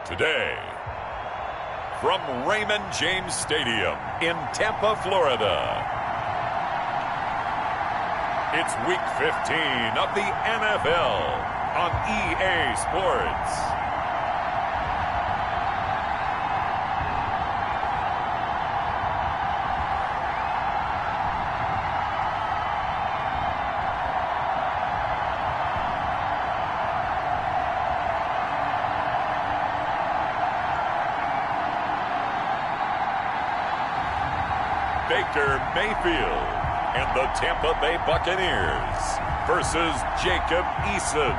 Today, from Raymond James Stadium in Tampa, Florida, it's Week 15 of the NFL on EA Sports. Baker Mayfield and the Tampa Bay Buccaneers versus Jacob Eason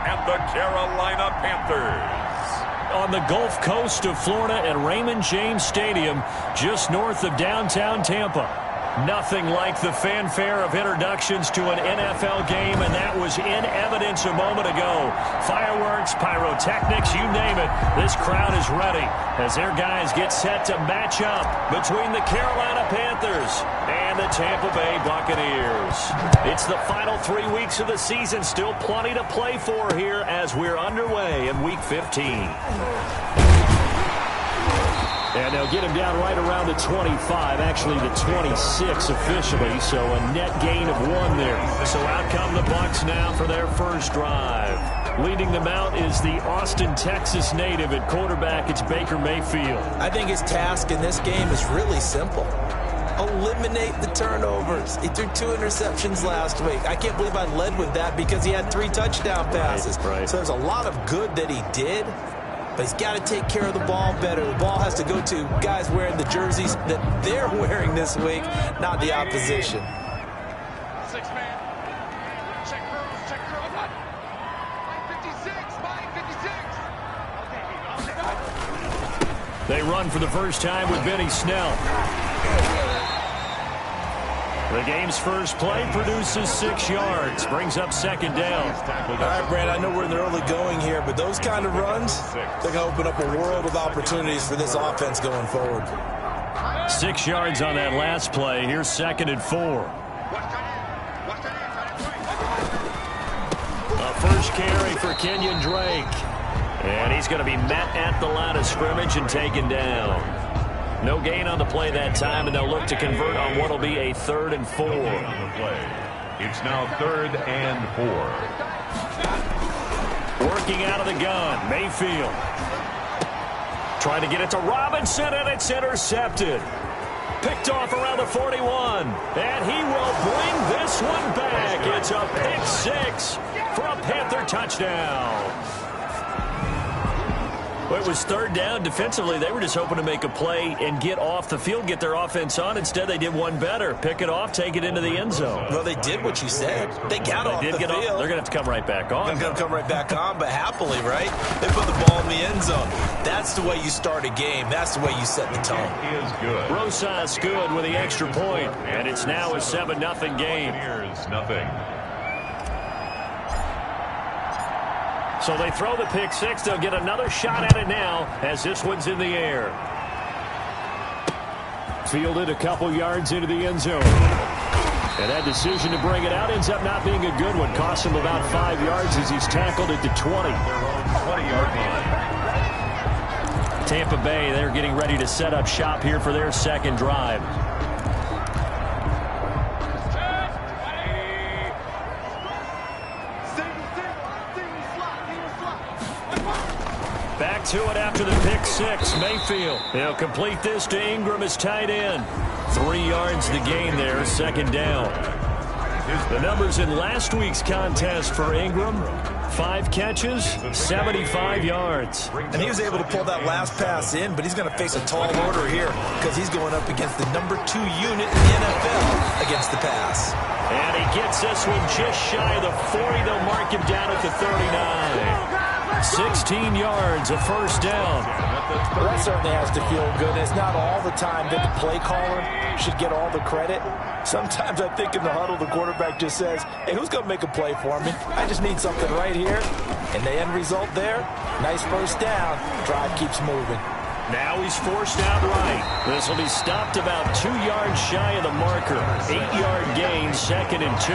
and the Carolina Panthers. On the Gulf Coast of Florida at Raymond James Stadium, just north of downtown Tampa. Nothing like the fanfare of introductions to an NFL game, and that was in evidence a moment ago. Fireworks, pyrotechnics, you name it. This crowd is ready as their guys get set to match up between the Carolina Panthers and the Tampa Bay Buccaneers. It's the final 3 weeks of the season. Still plenty to play for here as we're underway in Week 15. And they'll get him down right around the 25, actually the 26 officially, so a net gain of 1 there. So out come the Bucs now for their first drive. Leading them out is the Austin, Texas native at quarterback. It's Baker Mayfield. I think his task in this game is really simple. Eliminate the turnovers. He threw 2 interceptions last week. I can't believe I led with that because he had 3 touchdown passes. Right. So there's a lot of good that he did. But he's got to take care of the ball better. The ball has to go to guys wearing the jerseys that they're wearing this week, not the opposition. 6-man. Check girls. 556. They run for the first time with Benny Snell. The game's first play produces 6 yards, brings up second down. All right, Brad, I know we're in the early going here, but those kind of runs, they're going to open up a world of opportunities for this offense going forward. 6 yards on that last play. Here's 2nd and 4. A first carry for Kenyon Drake. And he's going to be met at the line of scrimmage and taken down. No gain on the play that time, and they'll look to convert on what will be a 3rd and 4. On the play. It's now 3rd and 4. Working out of the gun, Mayfield. Trying to get it to Robinson, and it's intercepted. Picked off around the 41, and he will bring this one back. It's a pick 6 for a Panther touchdown. Well, it was 3rd down. Defensively, they were just hoping to make a play and get off the field, get their offense on. Instead, they did one better. Pick it off, take it into the end zone. Well, they did what you said. They got off the field. They're going to have to come right back on. They're going to come right back on, but happily, right? They put the ball in the end zone. That's the way you start a game. That's the way you set the tone. It is good. Rosas good with the extra point, and it's now a 7-0 game. Buccaneers, nothing. So they throw the pick 6. They'll get another shot at it now as this one's in the air. Fielded a couple yards into the end zone. And that decision to bring it out ends up not being a good one. Costs him about 5 yards as he's tackled at the 20. 20-yard line. Tampa Bay, they're getting ready to set up shop here for their second drive. Back to it after the pick 6. Mayfield. He'll complete this to Ingram as tight end. 3 yards the gain there, 2nd down. The numbers in last week's contest for Ingram: 5 catches, 75 yards. And he was able to pull that last pass in, but he's going to face a tall order here because he's going up against the number 2 unit in the NFL against the pass. And he gets this one just shy of the 40. They'll mark him down at the 39. 16 yards, a first down. Well, that certainly has to feel good. It's not all the time that the play caller should get all the credit. Sometimes I think in the huddle, the quarterback just says, hey, who's going to make a play for me? I just need something right here. And the end result there, nice first down. Drive keeps moving. Now he's forced out right. This will be stopped about 2 yards shy of the marker. 8-yard gain, 2nd and 2.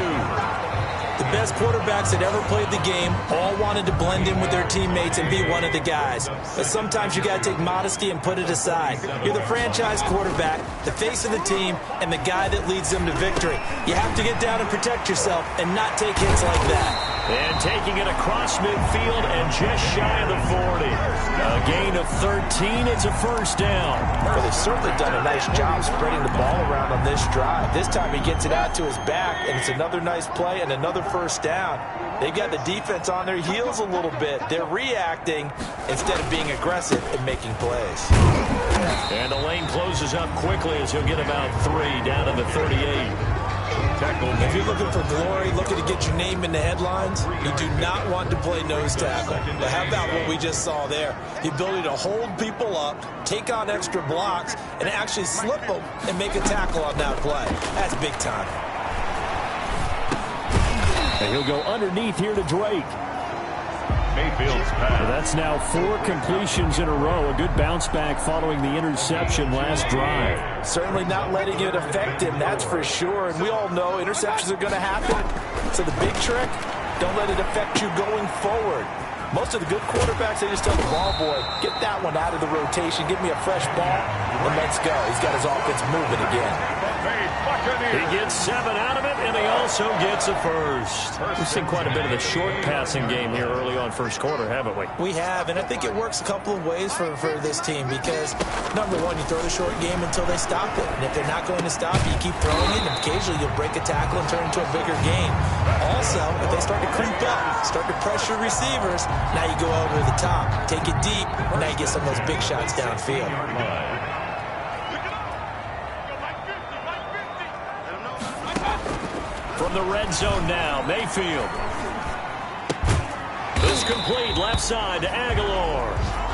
The best quarterbacks that ever played the game all wanted to blend in with their teammates and be one of the guys. But sometimes you got to take modesty and put it aside. You're the franchise quarterback, the face of the team, and the guy that leads them to victory. You have to get down and protect yourself and not take hits like that. And taking it across midfield and just shy of the 40. A gain of 13. It's a first down. Well, they've certainly done a nice job spreading the ball around on this drive. This time he gets it out to his back, and it's another nice play and another first down. They've got the defense on their heels a little bit. They're reacting instead of being aggressive and making plays. And the lane closes up quickly as he'll get about 3 down to the 38. If you're looking for glory, looking to get your name in the headlines, you do not want to play nose tackle. But how about what we just saw there? The ability to hold people up, take on extra blocks, and actually slip them and make a tackle on that play. That's big time. And he'll go underneath here to Drake. Mayfield's pass. So that's now 4 completions in a row. A good bounce back following the interception last drive. Certainly not letting it affect him, that's for sure. And we all know interceptions are going to happen. So the big trick, don't let it affect you going forward. Most of the good quarterbacks, they just tell the ball boy, get that one out of the rotation, give me a fresh ball, and let's go. He's got his offense moving again. He gets 7 out of it, and he also gets a first. We've seen quite a bit of the short passing game here early on first quarter, haven't we? We have, and I think it works a couple of ways for this team because, number one, you throw the short game until they stop it. And if they're not going to stop it, you keep throwing it, and occasionally you'll break a tackle and turn it into a bigger gain. Also, if they start to creep up, start to pressure receivers, now you go over the top, take it deep, and now you get some of those big shots downfield. From the red zone now, Mayfield. This complete left side to Aguilar.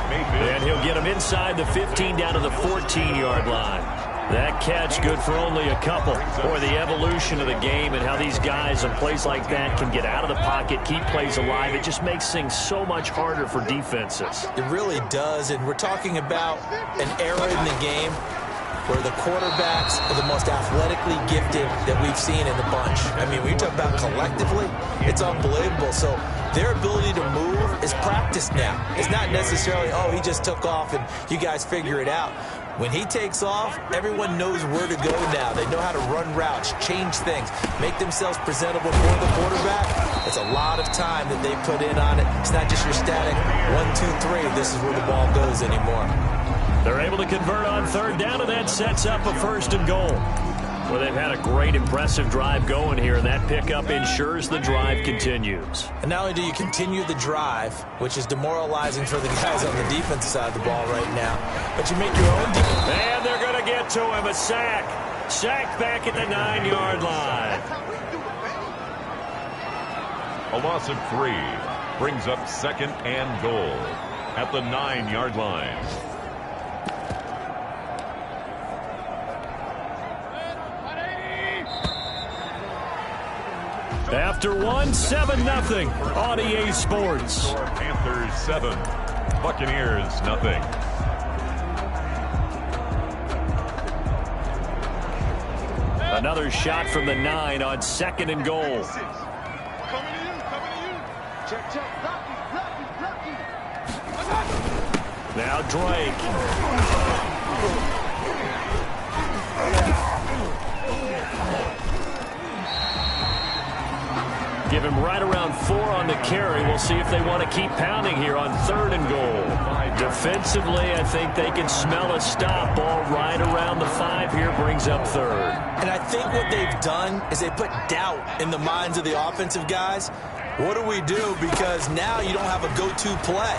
And he'll get him inside the 15 down to the 14-yard line. That catch good for only a couple. Boy, the evolution of the game and how these guys on plays like that can get out of the pocket, keep plays alive, it just makes things so much harder for defenses. It really does, and we're talking about an era in the game where the quarterbacks are the most athletically gifted that we've seen in the bunch. I mean, when you talk about collectively, it's unbelievable. So their ability to move is practiced now. It's not necessarily, oh, he just took off and you guys figure it out. When he takes off, everyone knows where to go now. They know how to run routes, change things, make themselves presentable for the quarterback. It's a lot of time that they put in on it. It's not just your static 1, 2, 3. This is where the ball goes anymore. They're able to convert on third down, and that sets up a first and goal. Well, they've had a great, impressive drive going here, and that pickup ensures the drive continues. And not only do you continue the drive, which is demoralizing for the guys on the defensive side of the ball right now, but you make your own defense. And they're going to get to him, a sack. Sacked back at the 9-yard line. A loss of 3 brings up second and goal at the 9-yard line. After 7-0 on EA Sports. Panthers 7, Buccaneers 0. Another shot from the 9 on second and goal. Coming to you. Check. Now Drake. Give him right around 4 on the carry. We'll see if they want to keep pounding here on third and goal. Defensively, I think they can smell a stop. Ball right around the 5 here, brings up third. And I think what they've done is they put doubt in the minds of the offensive guys. What do we do? Because now you don't have a go-to play.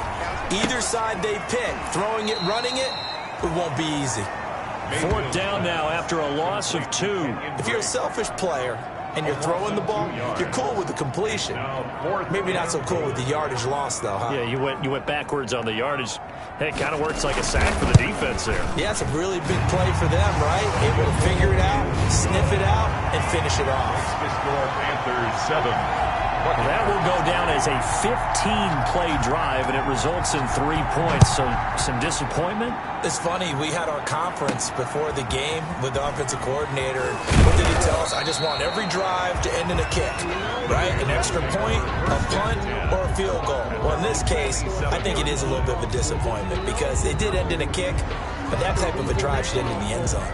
Either side they pick, throwing it, running it, it won't be easy. Fourth down now after a loss of 2. If you're a selfish player and you're throwing the ball, you're cool with the completion. Maybe not so cool with the yardage loss, though, huh? Yeah, you went backwards on the yardage. Hey, it kind of works like a sack for the defense there. Yeah, it's a really big play for them, right? Able to figure it out, sniff it out, and finish it off. Score Panthers 7, Well, that will go down as a 15-play drive, and it results in 3 points. So some disappointment? It's funny. We had our conference before the game with the offensive coordinator. What did he tell us? I just want every drive to end in a kick, right? An extra point, a punt, or a field goal. Well, in this case, I think it is a little bit of a disappointment because it did end in a kick, but that type of a drive should end in the end zone.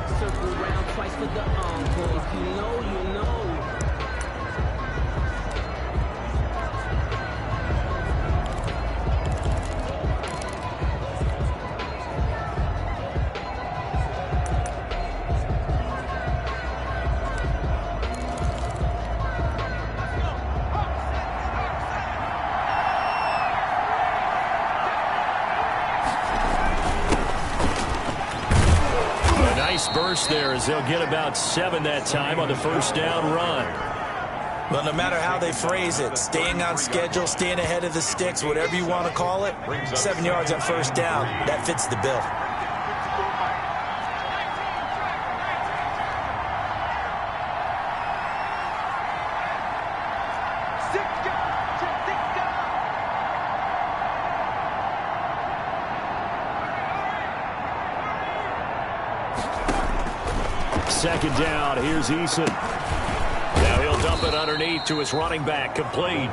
Burst there as they'll get about 7 that time on the first down run. Well, no matter how they phrase it, staying on schedule, staying ahead of the sticks, whatever you want to call it, 7 yards on first down, that fits the bill. Second down, here's Eason. Now he'll dump it underneath to his running back, complete.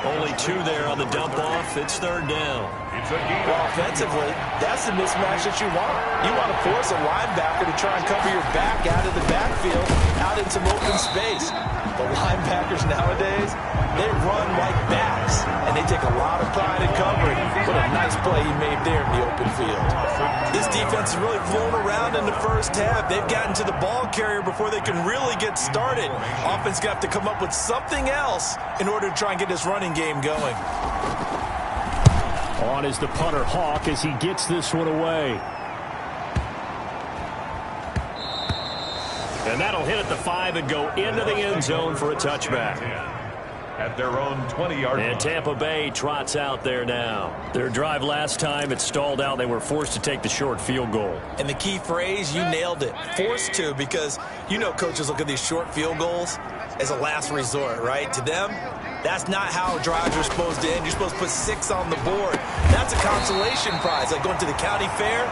Only 2 there on the dump off. It's third down. Well, offensively, that's the mismatch that you want. You want to force a linebacker to try and cover your back out of the backfield, out in some open space. The linebackers nowadays, they run like backs, and they take a lot of pride in covering. What a nice play he made there in the open field. This defense is really flown around in the first half. They've gotten to the ball carrier before they can really get started. Offense got to come up with something else in order to try and get this running game going. On is the punter, Hawk, as he gets this one away. And that'll hit at the 5 and go into the end zone for a touchback. At their own 20-yard line. And Tampa Bay trots out there now. Their drive last time, it stalled out. They were forced to take the short field goal. And the key phrase, you nailed it. Forced to, because you know coaches look at these short field goals as a last resort, right? To them, that's not how drives are supposed to end. You're supposed to put 6 on the board. That's a consolation prize. Like going to the county fair,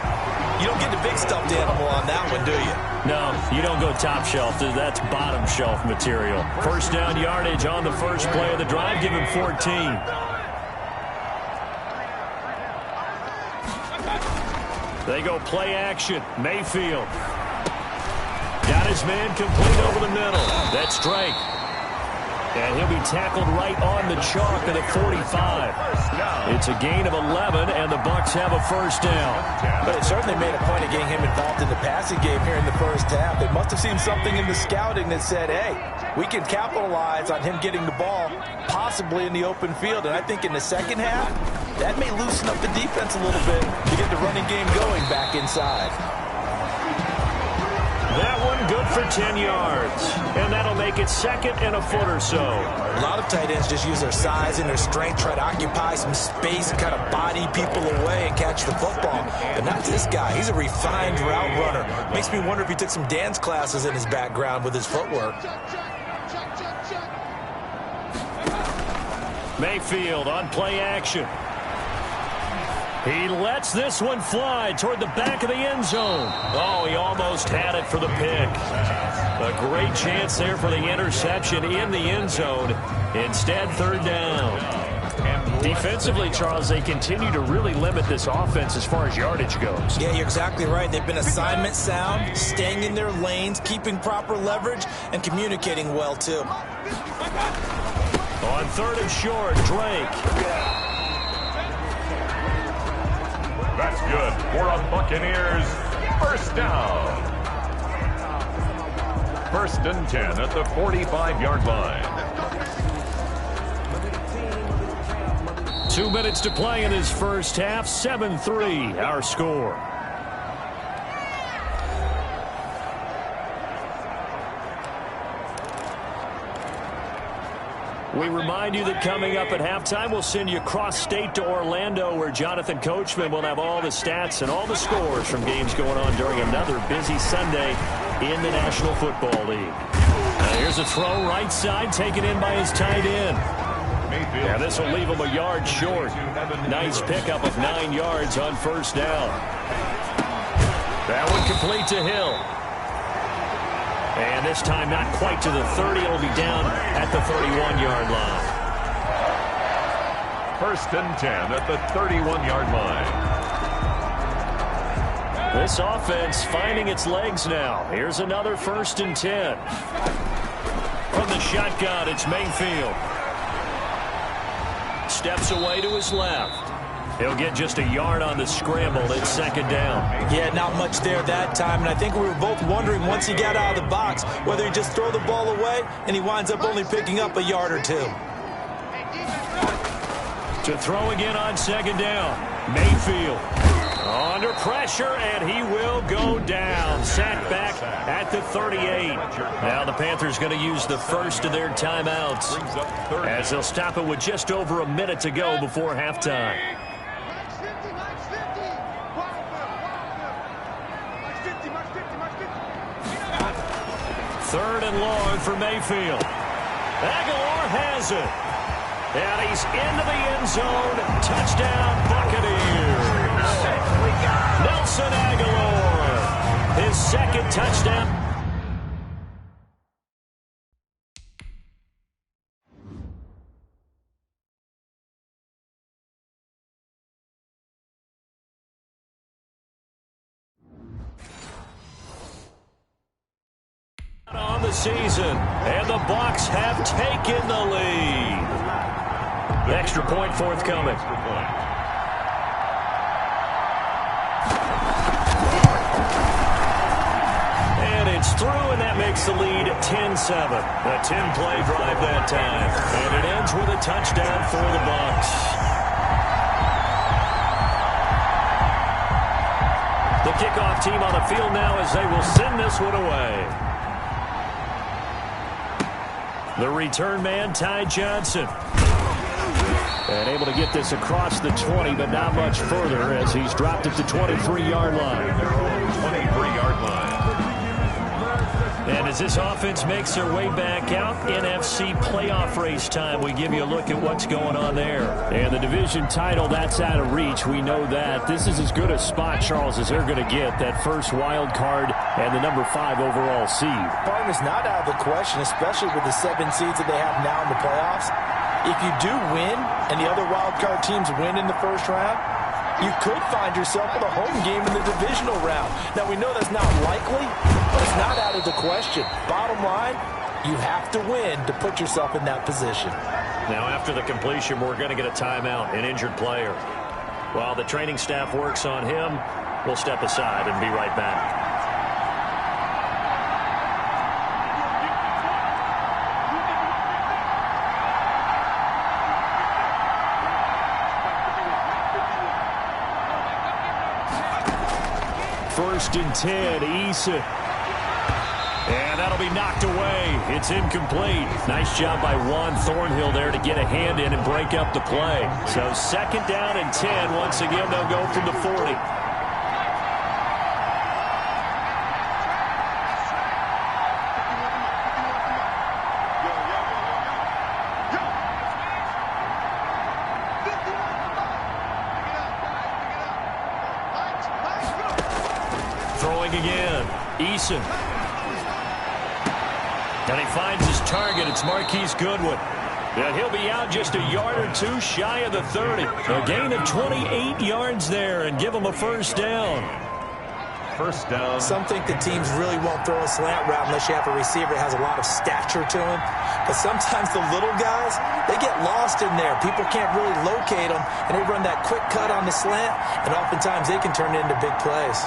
you don't get the big stuffed animal on that one, do you? No, you don't go top shelf. That's bottom shelf material. First down yardage on the first play of the drive. Give him 14. They go play action. Mayfield. Got his man complete over the middle. That's Drake. And he'll be tackled right on the chalk at the 45. It's a gain of 11, and the Bucs have a first down. But it certainly made a point of getting him involved in the passing game here in the first half. They must have seen something in the scouting that said, hey, we can capitalize on him getting the ball, possibly in the open field. And I think in the second half, that may loosen up the defense a little bit to get the running game going back inside. That one good for 10 yards. And that'll make it second and a foot or so. A lot of tight ends just use their size and their strength, try to occupy some space, kind of body people away and catch the football. But not this guy. He's a refined route runner. Makes me wonder if he took some dance classes in his background with his footwork. Mayfield on play action. He lets this one fly toward the back of the end zone. Oh, he almost had it for the pick. A great chance there for the interception in the end zone. Instead, third down. Defensively, Charles, they continue to really limit this offense as far as yardage goes. Yeah, you're exactly right. They've been assignment sound, staying in their lanes, keeping proper leverage, and communicating well, too. On third and short, Drake. That's good for a Buccaneers first down. First and 10 at the 45-yard line. 2 minutes to play in his first half. 7-3, our score. We remind you that coming up at halftime, we'll send you cross-state to Orlando, where Jonathan Coachman will have all the stats and all the scores from games going on during another busy Sunday in the National Football League. Here's a throw right side, taken in by his tight end. And this will leave him a yard short. Nice pickup of 9 yards on first down. That one complete to Hill. And this time not quite to the 30. It'll be down at the 31-yard line. 1st and 10 at the 31-yard line. This offense finding its legs now. Here's another 1st and 10. From the shotgun, it's Mayfield. Steps away to his left. He'll get just a yard on the scramble. It's 2nd down. Yeah, not much there that time. And I think we were both wondering once he got out of the box whether he'd just throw the ball away, and he winds up only picking up a yard or 2. To throw again on 2nd down. Mayfield under pressure, and he will go down. Sacked back at the 38. Now the Panthers going to use the first of their timeouts as they'll stop it with just over a minute to go before halftime. 3rd and long for Mayfield. Aguilar has it. And he's into the end zone. Touchdown, Buccaneers. Nelson Aguilar, his 2nd touchdown. On the season, and the Bucs have taken the lead. Extra point forthcoming. And it's through, and that makes the lead 10-7. A 10-play drive that time. And it ends with a touchdown for the Bucs. The kickoff team on the field now as they will send this one away. The return man, Ty Johnson. And able to get this across the 20, but not much further as he's dropped it to 23-yard line. 23-yard line. And as this offense makes their way back out, NFC playoff race time, we give you a look at what's going on there. And the division title, that's out of reach. We know that. This is as good a spot, Charles, as they're going to get. That first wild card and the number 5 overall seed. Partner's not out of the question, especially with the 7 seeds that they have now in the playoffs. If you do win and the other wild card teams win in the first round, you could find yourself with a home game in the divisional round. Now, we know that's not likely, but it's not out of the question. Bottom line, you have to win to put yourself in that position. Now, after the completion, we're going to get a timeout, an injured player. While the training staff works on him, we'll step aside and be right back. First and 10, Eason. And that'll be knocked away. It's incomplete. Nice job by Juan Thornhill there to get a hand in and break up the play. So 2nd down and 10. Once again, they'll go from the 40. Throwing again. Eason. And he finds his target. It's Marquise Goodwin. And he'll be out just a yard or 2 shy of the 30. A gain of 28 yards there and give him a first down. First down. Some think the teams really won't throw a slant route unless you have a receiver that has a lot of stature to him. But sometimes the little guys, they get lost in there. People can't really locate them, and they run that quick cut on the slant, and oftentimes they can turn it into big plays.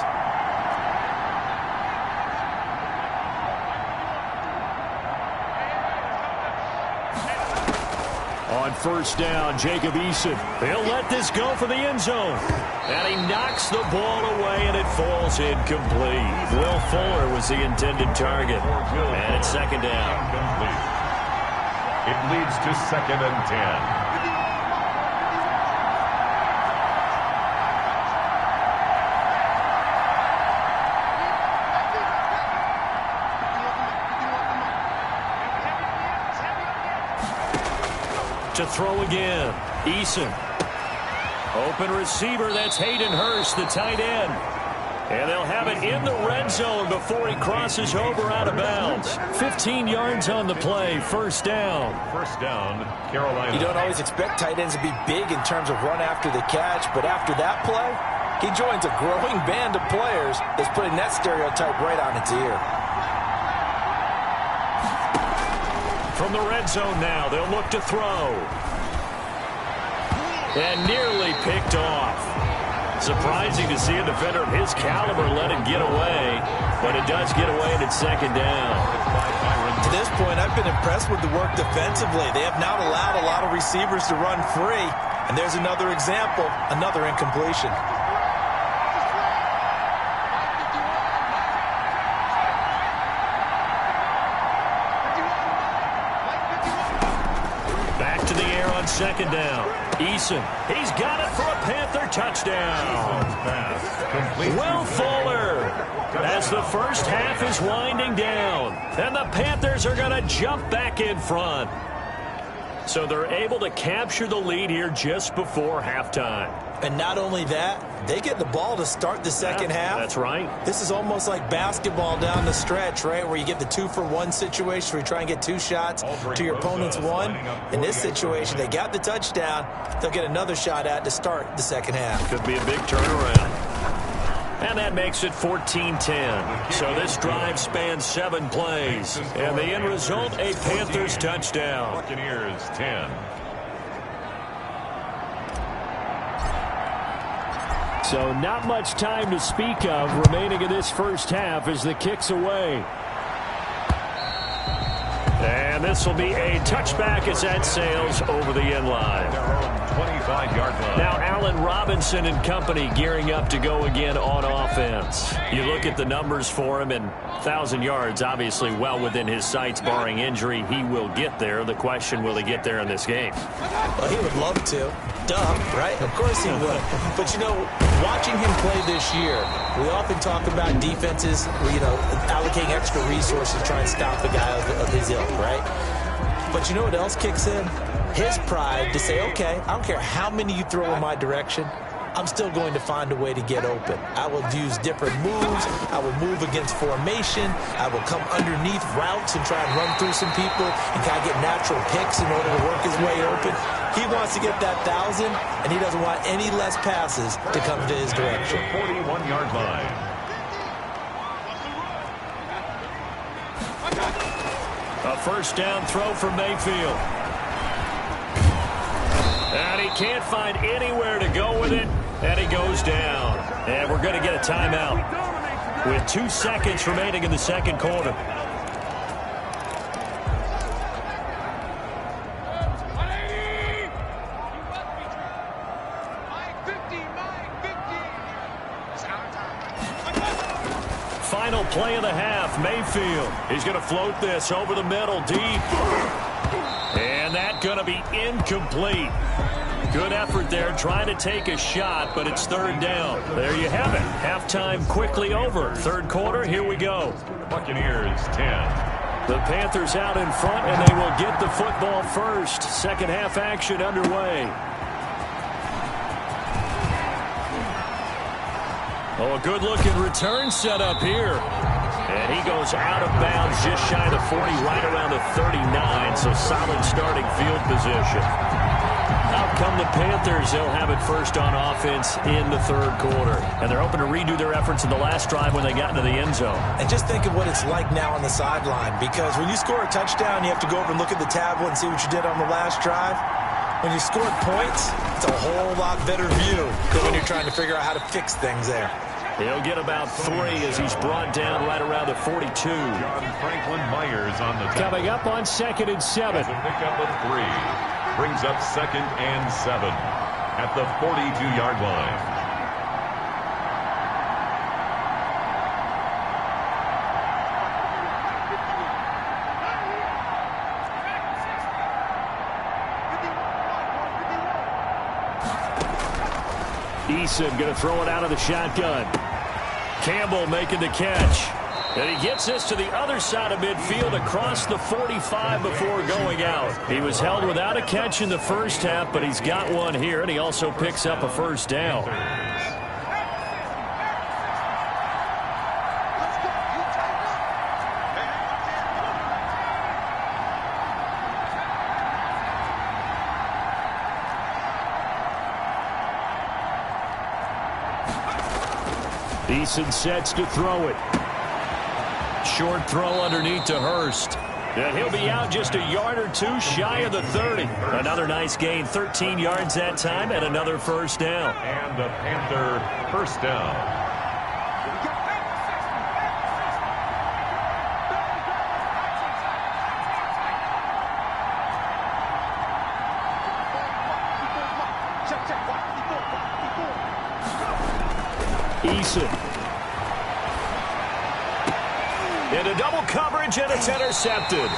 On first down, Jacob Eason. He'll let this go for the end zone. And he knocks the ball away, and it falls incomplete. Will Fuller was the intended target. And it's 2nd down. It leads to 2nd and 10. to throw again. Eason. Open receiver, that's Hayden Hurst, the tight end. And they'll have it in the red zone before he crosses over out of bounds. 15 yards on the play, first down. First down, Carolina. You don't always expect tight ends to be big in terms of run after the catch, but after that play, he joins a growing band of players that's putting that stereotype right on its ear. From the red zone now, they'll look to throw. And nearly picked off. Surprising to see a defender of his caliber let it get away, but it does get away and it's second down. To this point, I've been impressed with the work defensively. They have not allowed a lot of receivers to run free. And there's another example, another incompletion. Back to the air on second down. Eason, he's got it for a Panther touchdown. Will Fuller, as the first half is winding down, and the Panthers are going to jump back in front. So they're able to capture the lead here just before halftime. And not only that, they get the ball to start the second half. That's right. This is almost like basketball down the stretch, right, where you get the 2-for-1 situation where you try and get 2 shots to your opponent's 1. In this situation, they got the touchdown. They'll get another shot at to start the second half. Could be a big turnaround. And that makes it 14-10. So this drive spans 7 plays. And the end result, a Panthers touchdown. Buccaneers 10. So not much time to speak of remaining in this first half as the kick's away. And this will be a touchback as that sails over the end line. Their own 25-yard line. Now Allen Robinson and company gearing up to go again on offense. You look at the numbers for him, and 1,000 yards obviously well within his sights barring injury. He will get there. The question, will he get there in this game? Well, he would love to. Duh, right? Of course he would. But, you know, watching him play this year, we often talk about defenses, you know, allocating extra resources to try and stop a guy of his ilk, right? But you know what else kicks in? His pride to say, okay, I don't care how many you throw in my direction, I'm still going to find a way to get open. I will use different moves. I will move against formation. I will come underneath routes and try and run through some people and kind of get natural picks in order to work his way open. He wants to get that 1,000, and he doesn't want any less passes to come to his direction. 41-yard line. A first down throw for Mayfield. And he can't find anywhere to go with it, and he goes down. And we're going to get a timeout with 2 seconds remaining in the second quarter. Final play of the half, Mayfield. He's going to float this over the middle, deep. And that's going to be incomplete. Good effort there, trying to take a shot, but it's third down. There you have it. Halftime quickly over. Third quarter, here we go. Buccaneers 10. The Panthers out in front, and they will get the football first. Second half action underway. Oh, a good-looking return set up here. And he goes out of bounds just shy of the 40, right around the 39, so solid starting field position. Out come the Panthers. They'll have it first on offense in the third quarter. And they're hoping to redo their efforts in the last drive when they got into the end zone. And just think of what it's like now on the sideline, because when you score a touchdown, you have to go over and look at the tablet and see what you did on the last drive. When you scored points, it's a whole lot better view than when you're trying to figure out how to fix things there. He'll get about 3 as he's brought down right around the 42. John Franklin Myers on the Coming up on 2nd and 7. Has a pickup of 3. Brings up 2nd and 7 at the 42-yard line. Eason going to throw it out of the shotgun. Campbell making the catch. And he gets this to the other side of midfield across the 45 before going out. He was held without a catch in the first half, but he's got one here, and he also picks up a first down. Eason sets to throw it. Short throw underneath to Hurst. And he'll be out just a yard or two shy of the 30. Another nice gain, 13 yards that time, and another first down. And the Panther first down. Eason. Into double coverage, and it's intercepted.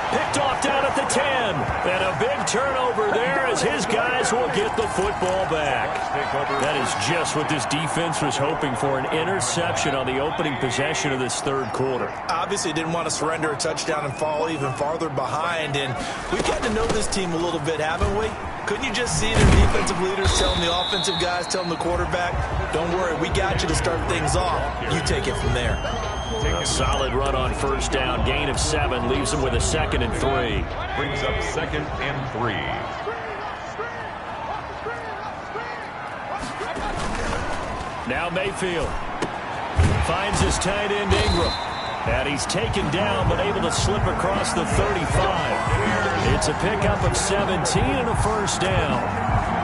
Picked off down at the 10. And a big turnover there as his guys will get the football back. That is just what this defense was hoping for, an interception on the opening possession of this third quarter. Obviously didn't want to surrender a touchdown and fall even farther behind. And we've gotten to know this team a little bit, haven't we? Couldn't you just see their defensive leaders telling the offensive guys, telling the quarterback, don't worry, we got you to start things off. You take it from there. A solid run on first down. Gain of 7 leaves them with a 2nd and 3. Brings up 2nd and 3. Now Mayfield finds his tight end Ingram. And he's taken down but able to slip across the 35. It's a pickup of 17 and a first down.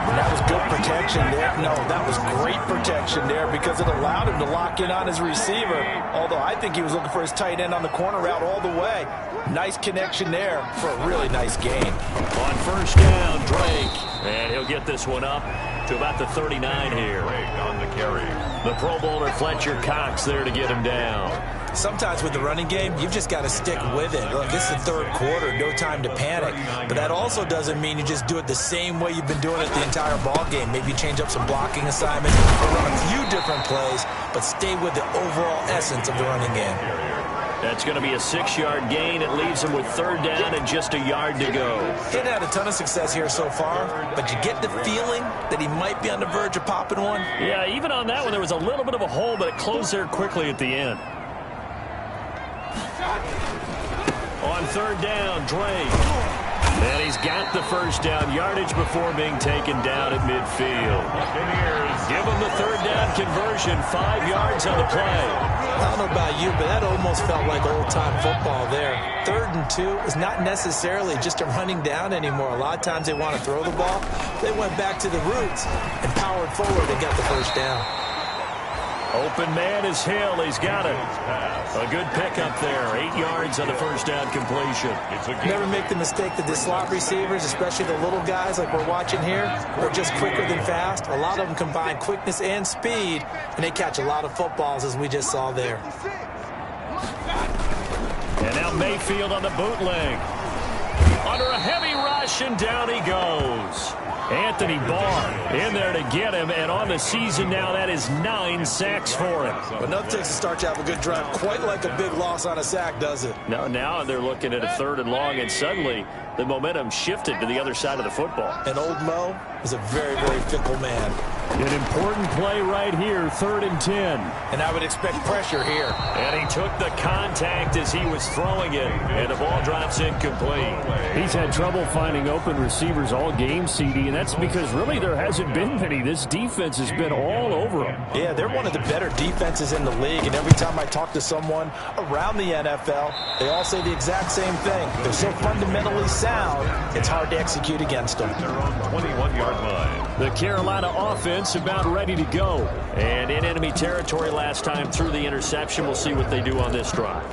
And that was good protection there. No, that was great protection there because it allowed him to lock in on his receiver. Although I think he was looking for his tight end on the corner route all the way. Nice connection there for a really nice gain. On first down, Drake. And he'll get this one up to about the 39 here. Drake on the carry. The Pro Bowler Fletcher Cox there to get him down. Sometimes with the running game, you've just got to stick with it. Look, this is the third quarter, no time to panic. But that also doesn't mean you just do it the same way you've been doing it the entire ball game. Maybe change up some blocking assignments or run a few different plays, but stay with the overall essence of the running game. That's going to be a 6-yard gain. It leaves him with third down and just a yard to go. He hadn't had a ton of success here so far, but you get the feeling that he might be on the verge of popping one. Yeah, even on that one, there was a little bit of a hole, but it closed there quickly at the end. On third down, Drake. And he's got the first down yardage before being taken down at midfield. Give him the third down conversion, 5 yards on the play. I don't know about you, but that almost felt like old-time football there. 3rd and 2 is not necessarily just a running down anymore. A lot of times they want to throw the ball. They went back to the roots and powered forward and got the first down. Open man is Hill. He's got it. A good pickup there. 8 yards on the first down completion. Never make the mistake that the slot receivers, especially the little guys like we're watching here, are just quicker than fast. A lot of them combine quickness and speed, and they catch a lot of footballs, as we just saw there. And now Mayfield on the bootleg. Under a heavy rush, and down he goes. Anthony Barr in there to get him, and on the season now, that is 9 sacks for him. But nothing takes a start to have a good drive quite like a big loss on a sack, does it? No, now they're looking at a 3rd and long, and suddenly the momentum shifted to the other side of the football. And old Mo is a very, very fickle man. An important play right here, 3rd and 10. And I would expect pressure here. And he took the contact as he was throwing it, and the ball drops incomplete. He's had trouble finding open receivers all game, CD, and that's because really there hasn't been many. This defense has been all over him. Yeah, they're one of the better defenses in the league, and every time I talk to someone around the NFL, they all say the exact same thing. They're so fundamentally sound, it's hard to execute against them. They're on the 21-yard line. The Carolina offense about ready to go. And in enemy territory last time through the interception. We'll see what they do on this drive.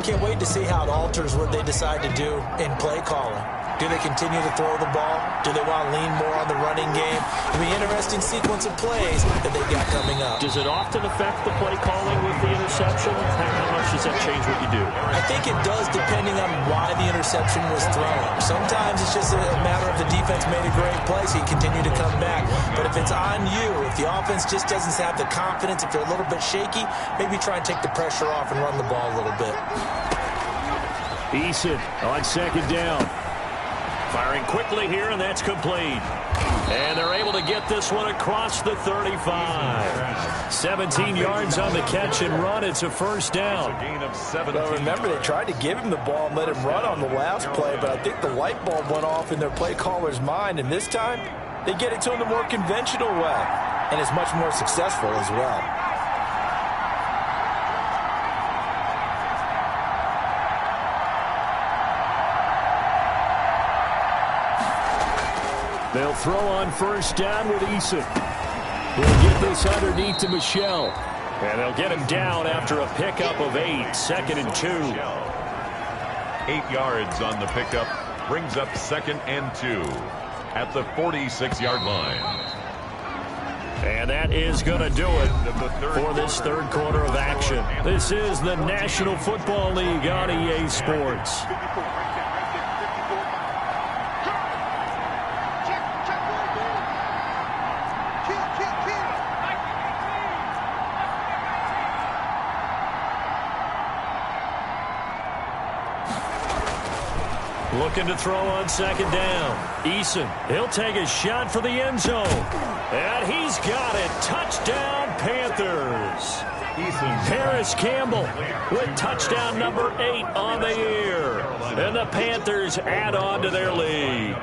Can't wait to see how it alters what they decide to do in play calling. Do they continue to throw the ball? Do they want to lean more on the running game? It'll be an interesting sequence of plays that they got coming up. Does it often affect the play calling with the interception? How much does that change what you do? I think it does depending on why the interception was thrown. Sometimes it's just a matter of the defense made a great play, so you continue to come back. But if it's on you, if the offense just doesn't have the confidence, if they're a little bit shaky, maybe try and take the pressure off and run the ball a little bit. Eason on second down. Firing quickly here, and that's complete. And they're able to get this one across the 35. 17 yards on the catch and run. It's a first down. Well, remember, they tried to give him the ball and let him run on the last play, but I think the light bulb went off in their play caller's mind, and this time they get it to him the more conventional way, and it's much more successful as well. They'll throw on first down with Eason. He'll get this underneath to Michelle. And they'll get him down after a pickup of 8. 2nd and 2. 8 yards on the pickup. Brings up 2nd and 2 at the 46-yard line. And that is going to do it for this third quarter of action. This is the National Football League on EA Sports. Looking to throw on second down. Eason, he'll take a shot for the end zone. And he's got it. Touchdown, Panthers. Harris Campbell with touchdown number 8 on the year. And the Panthers add on to their lead.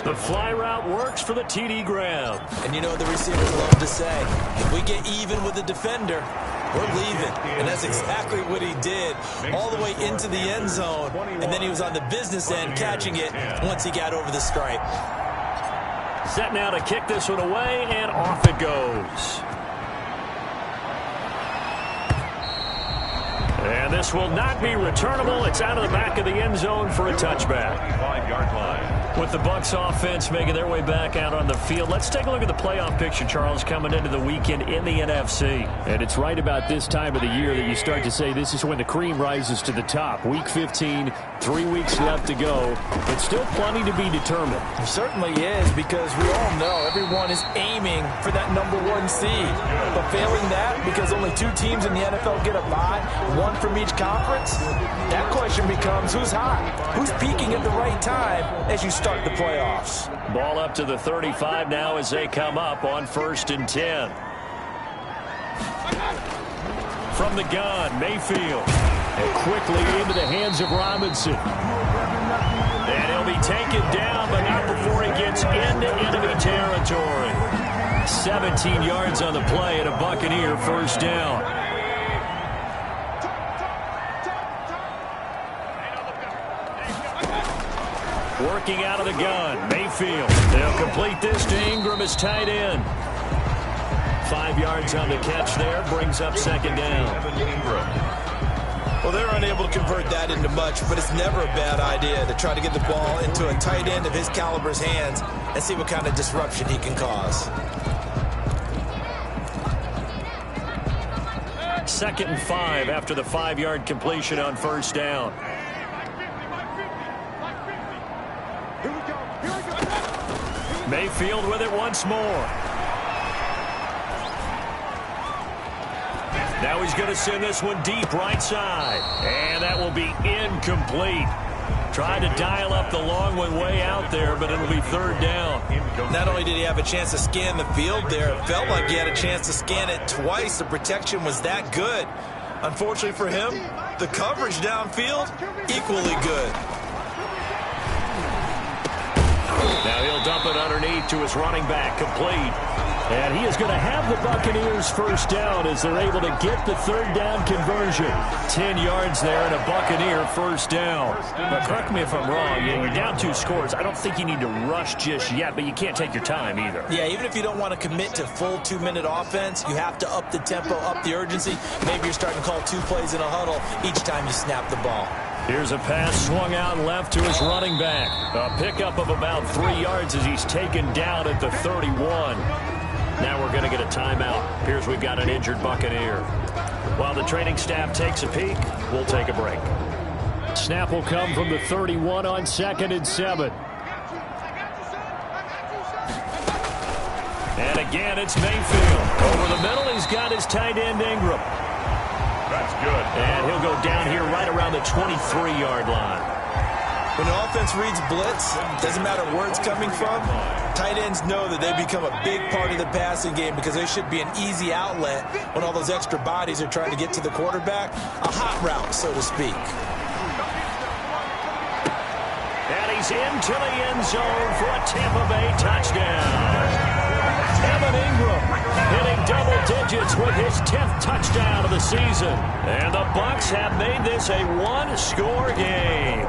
The fly route works for the TD grab. And you know what the receivers love to say? If we get even with the defender, we're leaving. And that's exactly what he did all the way into the end zone. And then he was on the business end catching it once he got over the stripe. Set now to kick this one away, and off it goes. And this will not be returnable. It's out of the back of the end zone for a touchback. 5-yard line. With the Bucs offense making their way back out on the field, let's take a look at the playoff picture, Charles, coming into the weekend in the NFC. And it's right about this time of the year that you start to say this is when the cream rises to the top. Week 15, 3 weeks left to go, but still plenty to be determined. It certainly is, because we all know everyone is aiming for that number 1 seed. But failing that, because only 2 teams in the NFL get a bye, 1 from each conference, that question becomes who's hot? Who's peaking at the right time as you start the playoffs? Ball up to the 35 now as they come up on 1st and 10. From the gun, Mayfield. And quickly into the hands of Robinson. And he'll be taken down, but not before he gets into enemy territory. 17 yards on the play and a Buccaneer first down. Working out of the gun, Mayfield. They'll complete this to Ingram as tight end. 5 yards on the catch there, brings up second down. Well, they're unable to convert that into much, but it's never a bad idea to try to get the ball into a tight end of his caliber's hands and see what kind of disruption he can cause. 2nd and 5 after the 5-yard completion on first down. Mayfield with it once more. Now he's going to send this one deep right side. And that will be incomplete. Tried to dial up the long one way out there, but it'll be third down. Not only did he have a chance to scan the field there, it felt like he had a chance to scan it twice. The protection was that good. Unfortunately for him, the coverage downfield, equally good. Now he'll dump it underneath to his running back, complete. And he is going to have the Buccaneers first down as they're able to get the third down conversion. 10 yards there and a Buccaneer first down. Now, correct me if I'm wrong. You're down 2 scores. I don't think you need to rush just yet, but you can't take your time either. Yeah, even if you don't want to commit to full 2-minute offense, you have to up the tempo, up the urgency. Maybe you're starting to call 2 plays in a huddle each time you snap the ball. Here's a pass swung out left to his running back. A pickup of about 3 yards as he's taken down at the 31. Now we're going to get a timeout. Appears we've got an injured Buccaneer. While the training staff takes a peek, we'll take a break. Snap will come from the 31 on 2nd and 7. And again, it's Mayfield. Over the middle, he's got his tight end Ingram. That's good. And he'll go down here right around the 23-yard line. When the offense reads blitz, doesn't matter where it's coming from, tight ends know that they become a big part of the passing game because they should be an easy outlet when all those extra bodies are trying to get to the quarterback. A hot route, so to speak. And he's into the end zone for a Tampa Bay touchdown. Evan Ingram hitting double digits with his 10th touchdown of the season. And the Bucs have made this a one-score game.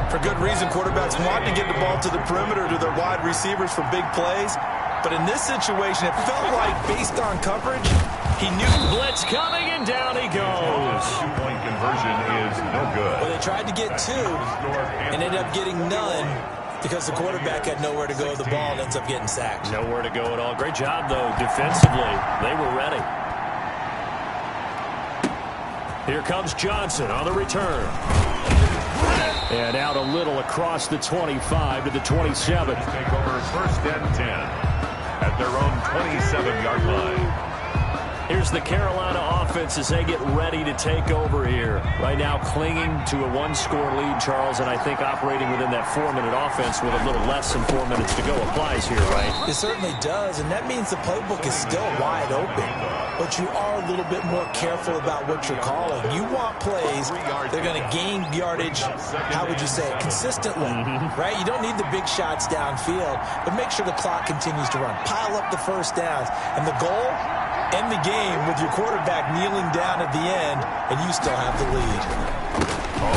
For good reason, quarterbacks want to get the ball to the perimeter to their wide receivers for big plays. But in this situation, it felt like, based on coverage, he knew. Blitz coming, and down he goes. Two-point conversion is no good. Well, they tried to get 2 and ended up getting none because the quarterback had nowhere to go with the ball and ends up getting sacked. Nowhere to go at all. Great job, though, defensively. They were ready. Here comes Johnson on the return. And out a little across the 25 to the 27. Take over 1st and 10 at their own 27-yard line. Here's the Carolina offense as they get ready to take over here. Right now clinging to a one-score lead, Charles, and I think operating within that 4-minute offense with a little less than 4 minutes to go applies here, right? It certainly does, and that means the playbook is still wide open. But you are a little bit more careful about what you're calling. You want plays that are going to gain yardage, how would you say it, consistently, right? You don't need the big shots downfield, but make sure the clock continues to run. Pile up the first downs, and the goal, end the game with your quarterback kneeling down at the end, and you still have the lead.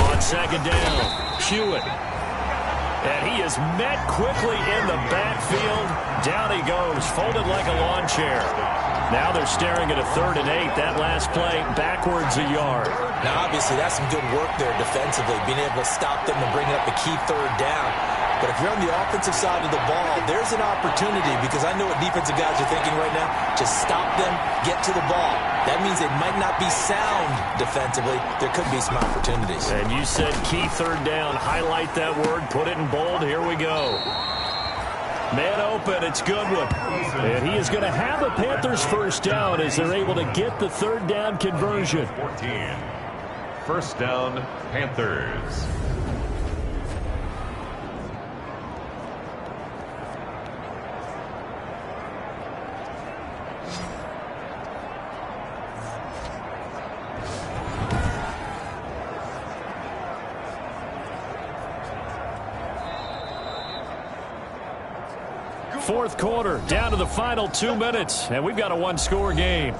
On 2nd down, Hewitt. And he is met quickly in the backfield. Down he goes, folded like a lawn chair. Now they're staring at a 3rd and 8. That last play, backwards a yard. Now, obviously, that's some good work there defensively, being able to stop them and bring up a key 3rd down. But if you're on the offensive side of the ball, there's an opportunity, because I know what defensive guys are thinking right now. Just stop them, get to the ball. That means they might not be sound defensively. There could be some opportunities. And you said key 3rd down. Highlight that word. Put it in bold. Here we go. Man open. It's Goodwin. And he is going to have a Panthers 1st down as they're able to get the 3rd down conversion. 14. 1st down, Panthers. Fourth quarter, down to the final 2 minutes, and we've got a one-score game.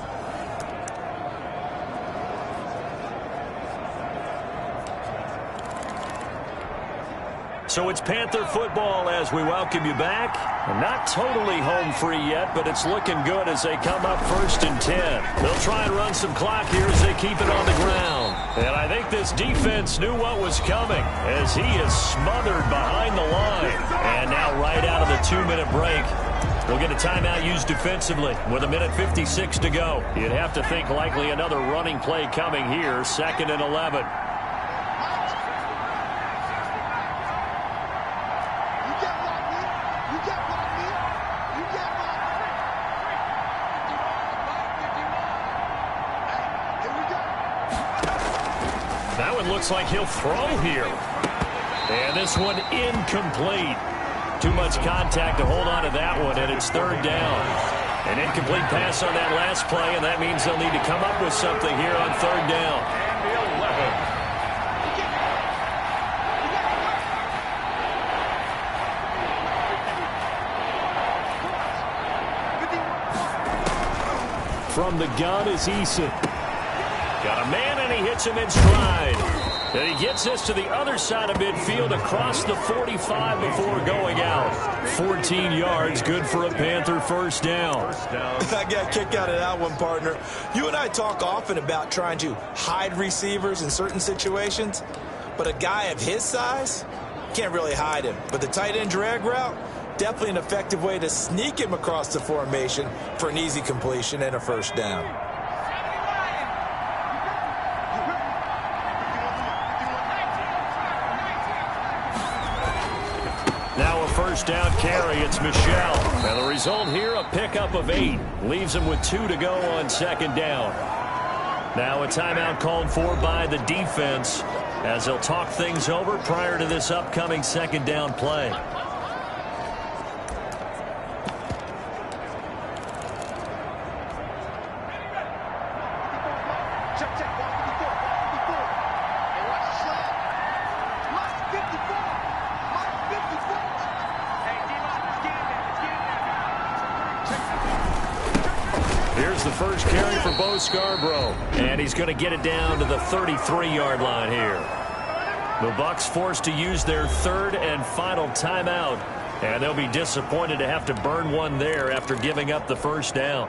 So it's Panther football as we welcome you back. Not totally home free yet, but it's looking good as they come up 1st and 10. They'll try and run some clock here as they keep it on the ground. And I think this defense knew what was coming as he is smothered behind the line. And now right out of the 2-minute break, we'll get a timeout used defensively with 1:56 to go. You'd have to think likely another running play coming here, 2nd and 11. Looks like he'll throw here. And this one incomplete. Too much contact to hold on to that one, and it's 3rd down. An incomplete pass on that last play, and that means they'll need to come up with something here on 3rd down. From the gun is Eason. Got a man, and he hits him in stride. And he gets this to the other side of midfield across the 45 before going out. 14 yards, good for a Panther first down. I got a kick out of that one, partner. You and I talk often about trying to hide receivers in certain situations, but a guy of his size can't really hide him. But the tight end drag route, definitely an effective way to sneak him across the formation for an easy completion and a first down. Now a first down carry. It's Michel. And the result here, a pickup of 8. Leaves him with 2 to go on second down. Now a timeout called for by the defense as they'll talk things over prior to this upcoming second down play. Here's the first carry for Bo Scarborough, and he's going to get it down to the 33-yard line here. The Bucs forced to use their third and final timeout, and they'll be disappointed to have to burn one there after giving up the first down.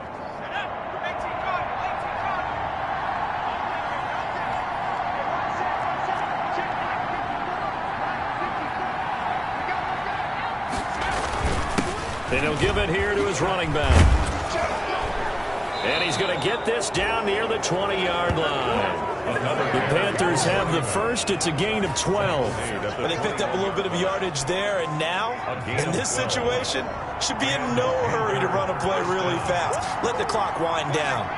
And he'll give it here to his running back. And he's going to get this down near the 20-yard line. The Panthers have the first. It's a gain of 12. But they picked up a little bit of yardage there, and now, in this situation, should be in no hurry to run a play really fast. Let the clock wind down.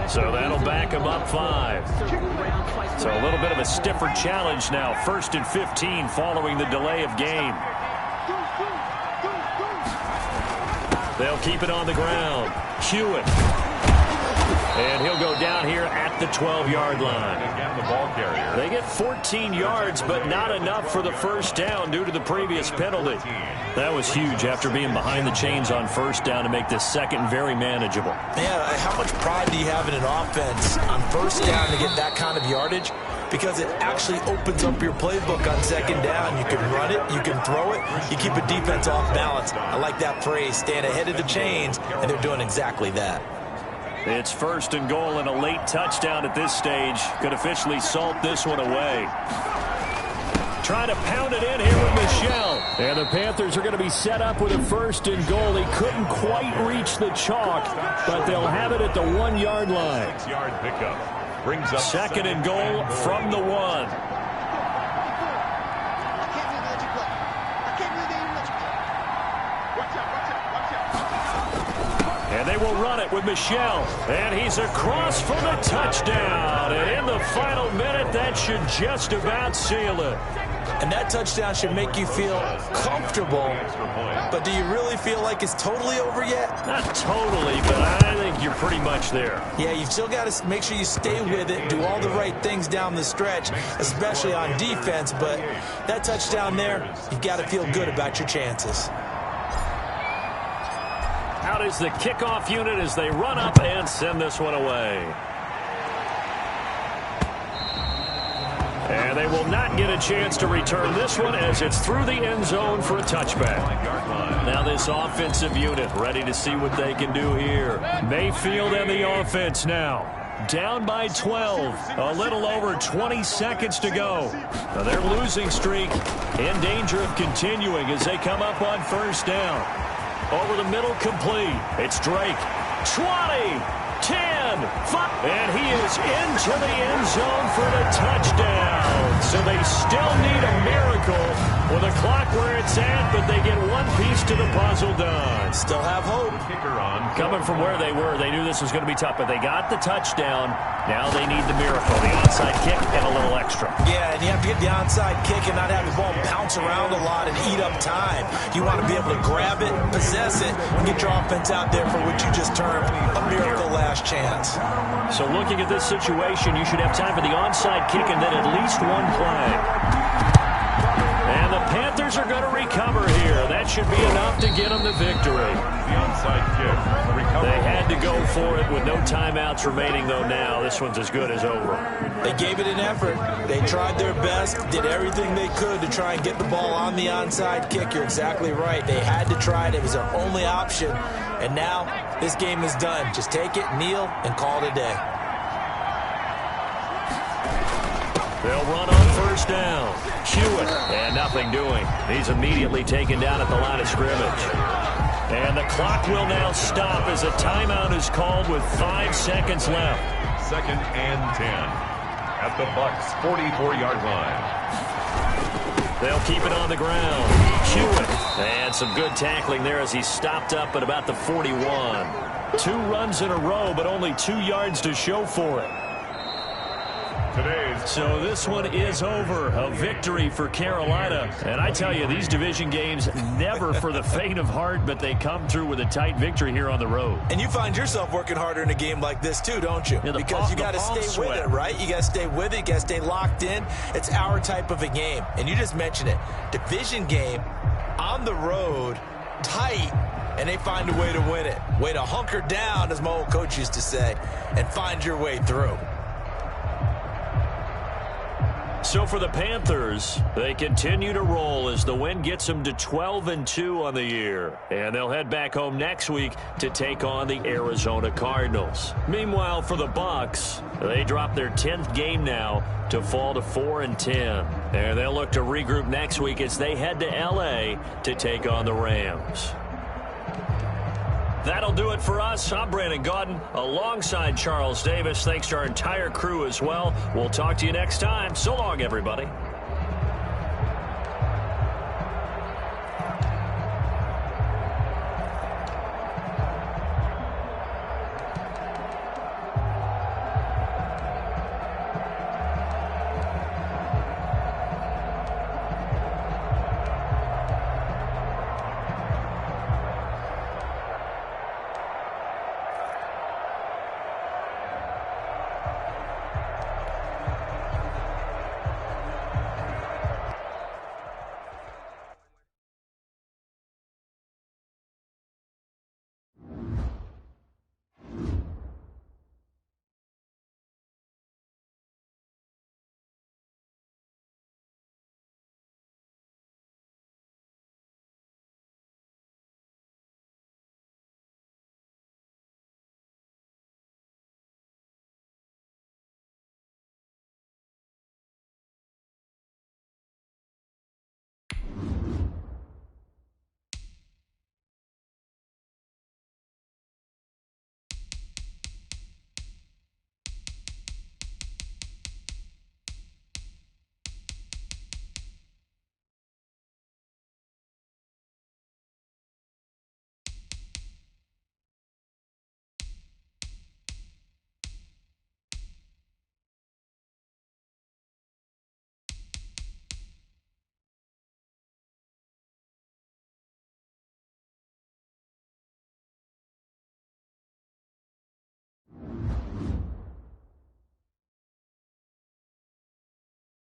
So that'll back him up 5. So a little bit of a stiffer challenge now. 1st and 15 following the delay of game. They'll keep it on the ground. Hewitt. And he'll go down here at the 12-yard line. Again, the ball carrier. They get 14 yards, but not enough for the first down due to the previous penalty. That was huge after being behind the chains on first down to make this second very manageable. Yeah, how much pride do you have in an offense on first down to get that kind of yardage? Because it actually opens up your playbook on second down. You can run it, you can throw it, you keep a defense off balance. I like that phrase, stand ahead of the chains, and they're doing exactly that. It's 1st and goal and a late touchdown at this stage. Could officially salt this one away. Trying to pound it in here with Michel. And the Panthers are going to be set up with a 1st and goal. He couldn't quite reach the chalk, but they'll have it at the 1-yard line. 6-yard pickup. Brings up 2nd and goal from the 1. And they will run it with Michel. And he's across for the touchdown. And in the final minute, that should just about seal it. And that touchdown should make you feel comfortable. But do you really feel like it's totally over yet? Not totally, but I think you're pretty much there. Yeah, you've still got to make sure you stay with it, do all the right things down the stretch, especially on defense. But that touchdown there, you've got to feel good about your chances. Out is the kickoff unit as they run up and send this one away. And they will not get a chance to return this one as it's through the end zone for a touchback. Now this offensive unit ready to see what they can do here. Mayfield and the offense now. Down by 12. A little over 20 seconds to go. Now their losing streak in danger of continuing as they come up on first down. Over the middle, complete. It's Drake. 20, 10. And he is into the end zone for the touchdown. So they still need a miracle with the clock where it's at, but they get one piece to the puzzle done. Still have hope. Kicker on. Coming from where they were, they knew this was going to be tough, but they got the touchdown. Now they need the miracle, the onside kick and a little extra. Yeah, and you have to get the onside kick and not have the ball bounce around a lot and eat up time. You want to be able to grab it, possess it, and get your offense out there for what you just termed a miracle last chance. So looking at this situation, you should have time for the onside kick and then at least one play. And the Panthers are going to recover here. That should be enough to get them the victory. The onside kick. Recover. They had to go for it with no timeouts remaining, though now. This one's as good as over. They gave it an effort. They tried their best, did everything they could to try and get the ball on the onside kick. You're exactly right. They had to try it. It was their only option. And now this game is done. Just take it, kneel, and call it a day. They'll run on first down. Hewitt, and nothing doing. He's immediately taken down at the line of scrimmage. And the clock will now stop as a timeout is called with 5 seconds left. 2nd and 10 at the Bucs' 44-yard line. They'll keep it on the ground. Hewitt, and some good tackling there as he stopped up at about the 41. 2 runs in a row, but only 2 yards to show for it. So this one is over. A victory for Carolina. And I tell you, these division games never for the faint of heart, but they come through with a tight victory here on the road. And you find yourself working harder in a game like this too, don't you? Yeah, because you got to stay with it, right? You got to stay with it. You got to stay locked in. It's our type of a game. And you just mentioned it. Division game on the road, tight. And they find a way to win it. Way to hunker down, as my old coach used to say, and find your way through. So for the Panthers, they continue to roll as the win gets them to 12-2 on the year. And they'll head back home next week to take on the Arizona Cardinals. Meanwhile, for the Bucs, they drop their 10th game now to fall to 4-10. And they'll look to regroup next week as they head to L.A. to take on the Rams. That'll do it for us. I'm Brandon Gaudin alongside Charles Davis. Thanks to our entire crew as well. We'll talk to you next time. So long, everybody.